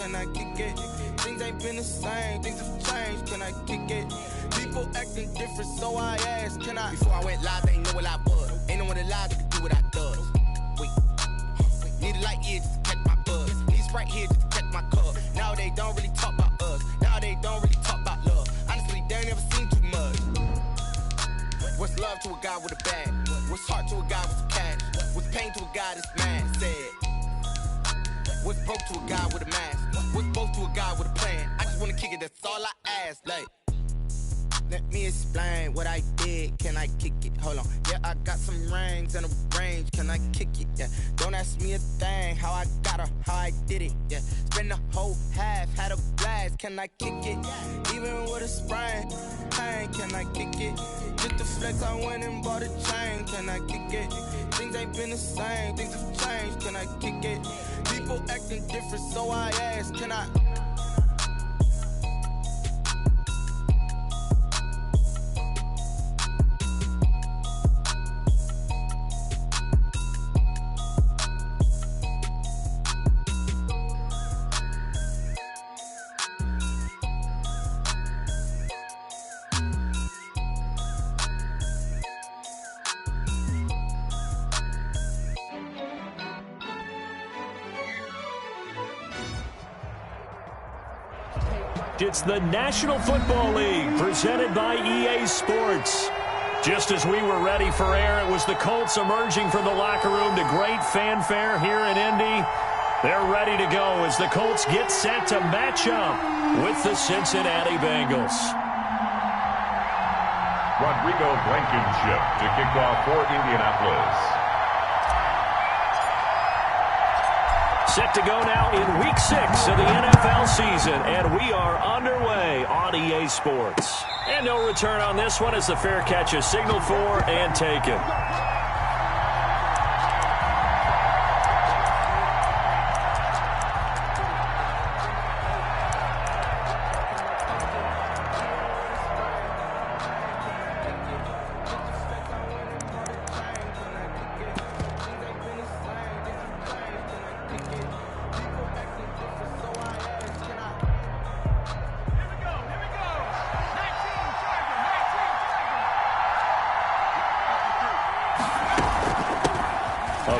Can I kick it? Things ain't been the same, things have changed. Can I kick it? People acting different, so I asked, can I? Before I went live, they ain't know what I was. Ain't no one alive that could do what I does. Wait, need a light here just to catch my buzz. Need Sprite here just to catch my cup. Now they don't really talk about us. Now they don't really talk about love. Honestly, they ain't never seen too much. What's love to a guy with a bag? What's heart to a guy with some cash? What's pain to a guy that's mad? Said. What's broke to a guy with a mask? What's both to a guy with a plan? I just wanna kick it, that's all I ask. Like, let me explain what I did. Can I kick it? Hold on. Yeah, I got some rings and a range. Can I kick it? Yeah. Don't ask me a thing. How I got her, how I did it. Yeah. Spend the whole half, had a blast. Can I kick it? Even with a sprain. Pain, can I kick it? Just the flex, I went and bought a chain. Can I kick it? Things ain't been the same. Things have changed. Can I kick it? People acting different, so I ask, can I? It's the National Football League presented by EA Sports. Just as we were ready for air, it was the Colts emerging from the locker room to great fanfare here in Indy. They're ready to go as the Colts get set to match up with the Cincinnati Bengals. Rodrigo Blankenship to kick off for Indianapolis. Set to go now in Week 6 of the NFL season, and we are underway on EA Sports. And no return on this one as the fair catch is signaled for and taken.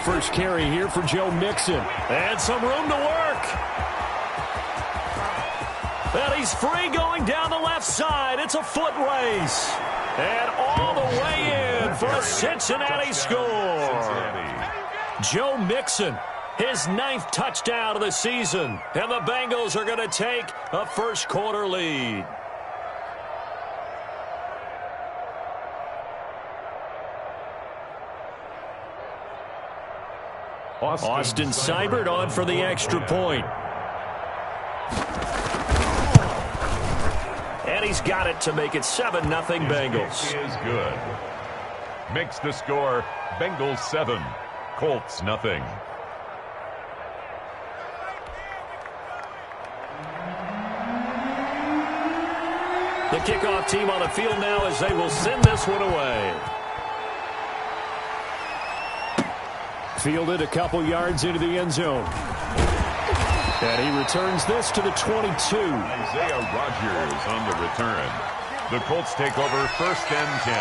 First carry here for Joe Mixon. And some room to work. And he's free going down the left side. It's a foot race. And all the way in for a Cincinnati score. Joe Mixon, his 9th touchdown of the season. And the Bengals are going to take a first quarter lead. Austin Seibert on for the extra point. And he's got it to make it 7-0 Bengals. Is good. Makes the score Bengals 7, Colts nothing. The kickoff team on the field now as they will send this one away. Fielded a couple yards into the end zone. And he returns this to the 22. Isaiah Rodgers on the return. The Colts take over 1st and 10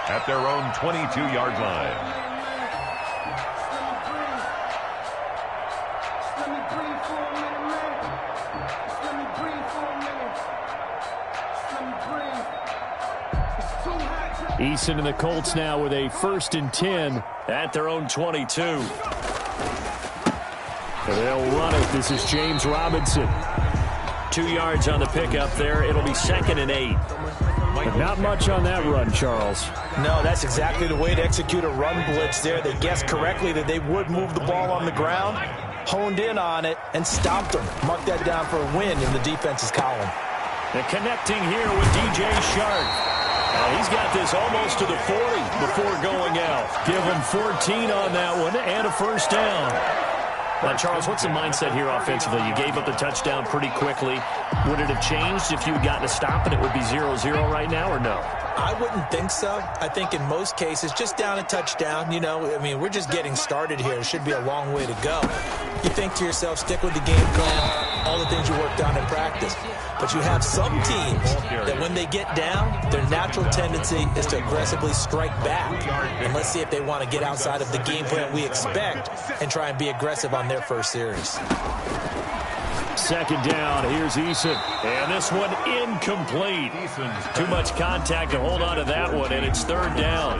at their own 22-yard line. Eason and the Colts now with a 1st and 10 at their own 22. And they'll run it. This is James Robinson. 2 yards on the pickup there. It'll be 2nd and 8. But not much on that run, Charles. No, that's exactly the way to execute a run blitz there. They guessed correctly that they would move the ball on the ground, honed in on it, and stopped them. Mark that down for a win in the defense's column. And connecting here with DJ Shark. He's got this almost to the 40 before going out. Give him 14 on that one and a first down. Now, Charles, what's the mindset here offensively? You gave up the touchdown pretty quickly. Would it have changed if you had gotten a stop and it would be 0-0 right now or no? I wouldn't think so. I think in most cases, just down a touchdown, you know, I mean, we're just getting started here. It should be a long way to go. You think to yourself, stick with the game plan, all the things you worked on in practice. But you have some teams that when they get down, their natural tendency is to aggressively strike back. And let's see if they want to get outside of the game plan we expect and try and be aggressive on their first series. Second down, here's Eason. And this one incomplete. Too much contact to hold on to that one, and it's third down.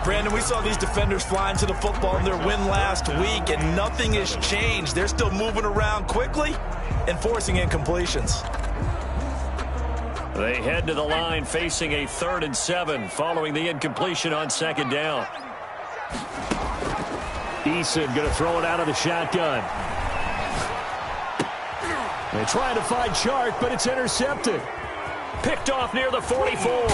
Brandon, we saw these defenders flying to the football in their win last week, and nothing has changed. They're still moving around quickly and forcing incompletions. They head to the line facing a 3rd and 7 following the incompletion on second down. Eason going to throw it out of the shotgun. They try to find Chark, but it's intercepted. Picked off near the 44.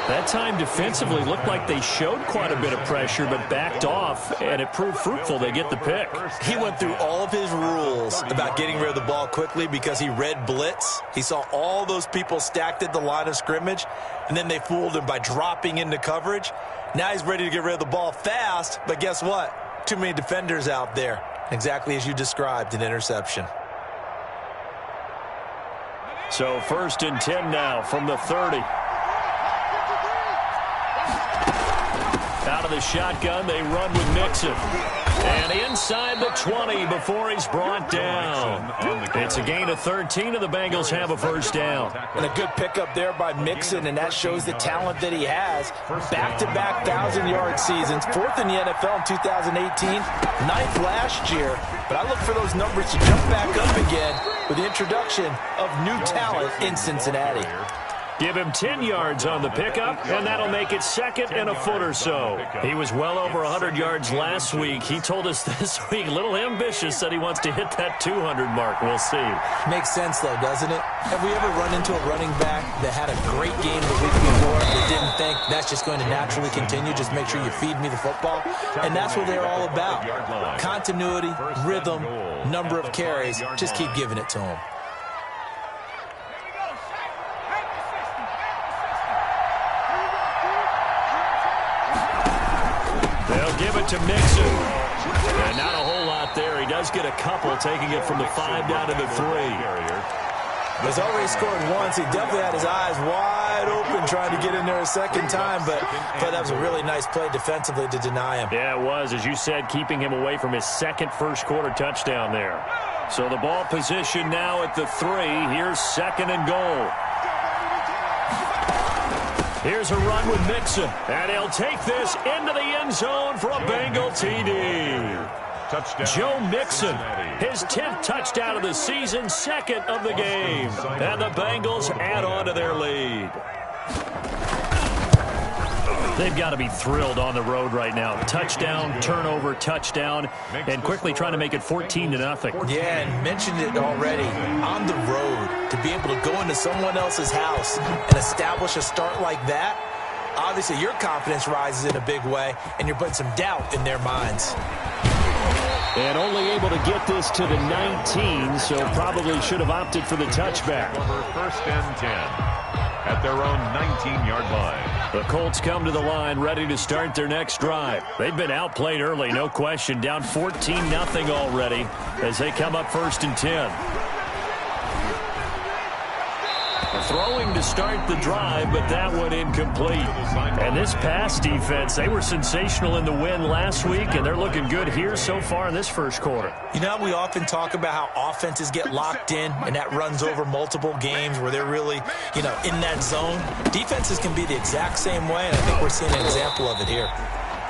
That time defensively looked like they showed quite a bit of pressure, but backed off, and it proved fruitful. They get the pick. He went through all of his rules about getting rid of the ball quickly because he read blitz. He saw all those people stacked at the line of scrimmage, and then they fooled him by dropping into coverage. Now he's ready to get rid of the ball fast, but guess what? Too many defenders out there. Exactly as you described, an interception. So 1st and 10 now from the 30. Out of the shotgun, they run with Mixon. And inside the 20 before he's brought down. It's a gain of 13, and the Bengals have a first down. And a good pickup there by Mixon, and that shows the talent that he has. Back-to-back 1,000-yard seasons, 4th in the NFL in 2018, 9th last year. But I look for those numbers to jump back up again with the introduction of new talent in Cincinnati. Give him 10 yards on the pickup, and that'll make it 2nd and a foot or so. He was well over 100 yards last week. He told us this week, a little ambitious, that he wants to hit that 200 mark. We'll see. Makes sense, though, doesn't it? Have we ever run into a running back that had a great game the week before that didn't think that's just going to naturally continue? Just make sure you feed me the football. And that's what they're all about. Continuity, rhythm, number of carries. Just keep giving it to him. Give it to Mixon. And not a whole lot there. He does get a couple, taking it from the 5 down to the 3. He's already scored once. He definitely had his eyes wide open trying to get in there a second time, but that was a really nice play defensively to deny him. Yeah, it was. As you said, keeping him away from his second first-quarter touchdown there. So the ball position now at the 3. Here's 2nd and goal. Here's a run with Mixon, and he'll take this into the end zone for a Bengal TD. Touchdown. Joe Mixon, his 10th touchdown of the season, 2nd of the game. And the Bengals add on to their lead. They've got to be thrilled on the road right now. Touchdown, turnover, touchdown, and quickly trying to make it 14-0. Yeah, and mentioned it already. On the road, to be able to go into someone else's house and establish a start like that, obviously your confidence rises in a big way, and you're putting some doubt in their minds. And only able to get this to the 19, so probably should have opted for the touchback. 1st and 10 at their own 19-yard line. The Colts come to the line ready to start their next drive. They've been outplayed early, no question. Down 14-0 already as they come up 1st and 10. Throwing to start the drive, but that one incomplete. And this pass defense, they were sensational in the win last week, and they're looking good here so far in this first quarter. You know, we often talk about how offenses get locked in, and that runs over multiple games where they're really, in that zone. Defenses can be the exact same way, and I think we're seeing an example of it here.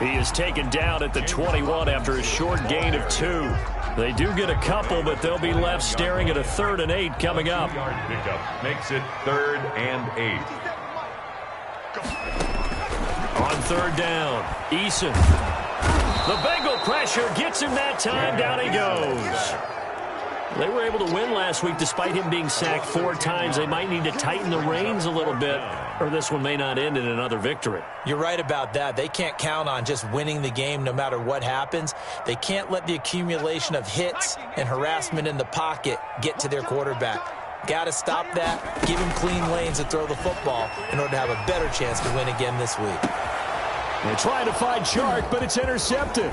He is taken down at the 21 after a short gain of 2. They do get a couple, but they'll be left staring at a 3rd and 8 coming up. Pickup makes it 3rd and 8. On 3rd down, Eason. The Bengal pressure gets him that time. Down he goes. They were able to win last week despite him being sacked 4 times. They might need to tighten the reins a little bit, or this one may not end in another victory. You're right about that. They can't count on just winning the game no matter what happens. They can't let the accumulation of hits and harassment in the pocket get to their quarterback. Got to stop that, give him clean lanes to throw the football in order to have a better chance to win again this week. They're trying to find Chark, but it's intercepted.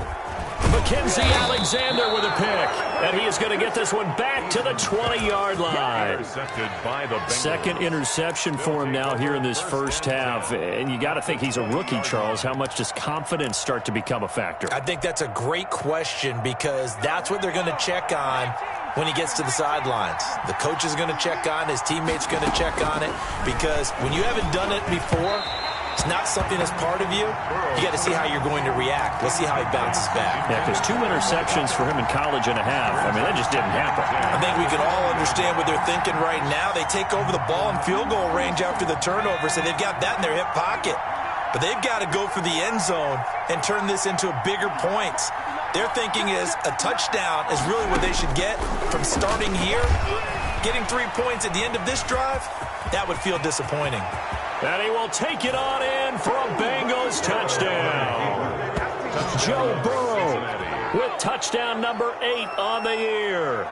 Mackenzie Alexander with a pick. And he is going to get this one back to the 20-yard line. Intercepted by the Bengals. Second interception for him now here in this first half. And you got to think he's a rookie, Charles. How much does confidence start to become a factor? I think that's a great question because that's what they're going to check on when he gets to the sidelines. The coach is going to check on, his teammates going to check on it, because when you haven't done it before, it's not something that's part of you. You got to see how you're going to react. Let's see how he bounces back. Yeah, because 2 interceptions for him in college and a half. I mean, that just didn't happen. I think we can all understand what they're thinking right now. They take over the ball in field goal range after the turnover, so they've got that in their hip pocket. But they've got to go for the end zone and turn this into bigger points. Their thinking is a touchdown is really what they should get from starting here. Getting 3 points at the end of this drive, that would feel disappointing. And he will take it on in for a Bengals touchdown. Joe Burrow with touchdown number 8 on the year.